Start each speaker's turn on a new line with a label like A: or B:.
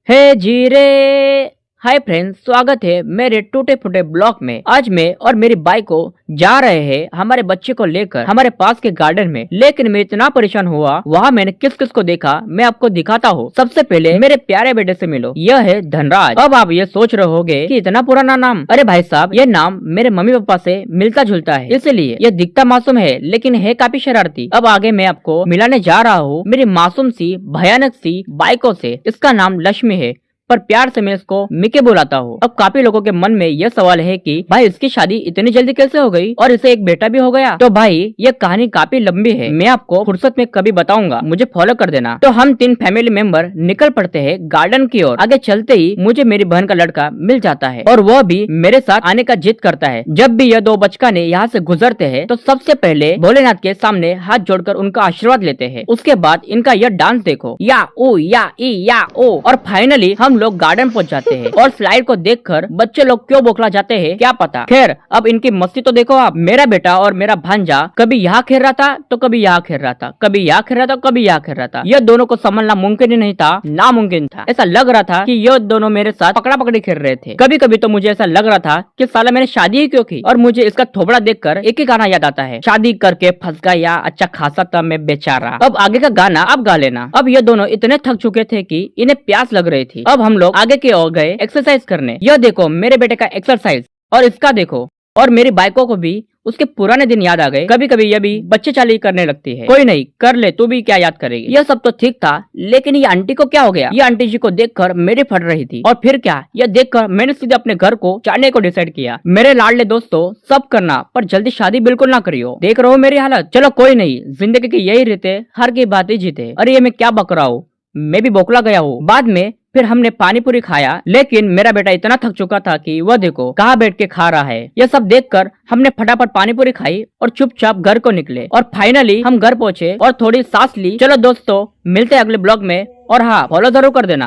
A: हे जीरे। Hi friends, स्वागत है मेरे टूटे फूटे ब्लॉग में। आज मैं और मेरी बाइक को जा रहे हैं हमारे बच्चे को लेकर हमारे पास के गार्डन में। लेकिन मैं इतना परेशान हुआ, वहाँ मैंने किस किस को देखा मैं आपको दिखाता हूँ। सबसे पहले मेरे प्यारे बेटे से मिलो, यह है धनराज। अब आप ये सोच रहे होगे कि इतना पुराना नाम। अरे भाई साहब, ये नाम मेरे मम्मी पापा से मिलता जुलता है, इसलिए यह दिखता मासूम है लेकिन है काफी शरारती। अब आगे मैं आपको मिलाने जा रहा हूँ मेरी मासूम सी भयानक सी बाइकों से। इसका नाम लक्ष्मी है, पर प्यार से मैं इसको मिके बुलाता हूँ। अब काफी लोगों के मन में यह सवाल है कि भाई इसकी शादी इतनी जल्दी कैसे हो गई और इसे एक बेटा भी हो गया। तो भाई ये कहानी काफी लंबी है, मैं आपको फुर्सत में कभी बताऊंगा, मुझे फॉलो कर देना। तो हम 3 फैमिली मेंबर निकल पड़ते हैं गार्डन की ओर। आगे चलते ही मुझे मेरी बहन का लड़का मिल जाता है और वह भी मेरे साथ आने का जिद करता है। जब भी यह 2 बचकाने यहाँ से गुजरते हैं तो सबसे पहले भोलेनाथ के सामने हाथ जोड़कर उनका आशीर्वाद लेते हैं। उसके बाद इनका यह डांस देखो, या ओ या ई या ओ। और फाइनली हम लोग गार्डन पहुंच जाते हैं और स्लाइड को देखकर बच्चे लोग क्यों बौखला जाते हैं क्या पता। खैर अब इनकी मस्ती तो देखो आप। मेरा बेटा और मेरा भांजा कभी यहाँ खेल रहा था तो कभी यहाँ खेल रहा था, कभी यहाँ खेल रहा था कभी यहाँ खेल रहा था। यह दोनों को संभालना मुमकिन ही नहीं था, नामुमकिन था। ऐसा लग रहा था कि ये दोनों मेरे साथ पकड़ा पकड़ी खेल रहे थे। कभी कभी तो मुझे ऐसा लग रहा था कि साला मैंने शादी ही क्यों की। और मुझे इसका थोबड़ा देखकर एक ही गाना याद आता है, शादी करके फंस गया अच्छा खासा था मैं बेचारा। अब आगे का गाना आप गा लेना। अब ये दोनों इतने थक चुके थे कि इन्हें प्यास लग रही थी। अब हम लोग आगे की ओर गए एक्सरसाइज करने। यह देखो मेरे बेटे का एक्सरसाइज और इसका देखो। और मेरी बाइकों को भी उसके पुराने दिन याद आ गए। कभी कभी यह भी बच्चे चाली करने लगती है। कोई नहीं, कर ले, तू भी क्या याद करेगी। यह सब तो ठीक था, लेकिन ये आंटी को क्या हो गया। ये आंटी जी को देखकर मेरी फट रही थी। और फिर क्या, यह देखकर मैंने सीधे अपने घर को जाने को डिसाइड किया। मेरे लाडले दोस्तों, सब करना पर जल्दी शादी बिल्कुल ना करियो। देख रहे हो मेरी हालत। चलो कोई नहीं, जिंदगी के यही रहते, हर की बात ही जीते। अरे ये मैं क्या बक रहा हूँ, मैं भी बौखला गया हूँ। बाद में फिर हमने पानी पूरी खाया, लेकिन मेरा बेटा इतना थक चुका था कि वह देखो कहाँ बैठ के खा रहा है। यह सब देखकर हमने फटाफट पानी पूरी खाई और चुपचाप घर को निकले। और फाइनली हम घर पहुंचे और थोड़ी सांस ली। चलो दोस्तों, मिलते हैं अगले ब्लॉग में। और हाँ, फॉलो जरूर कर देना।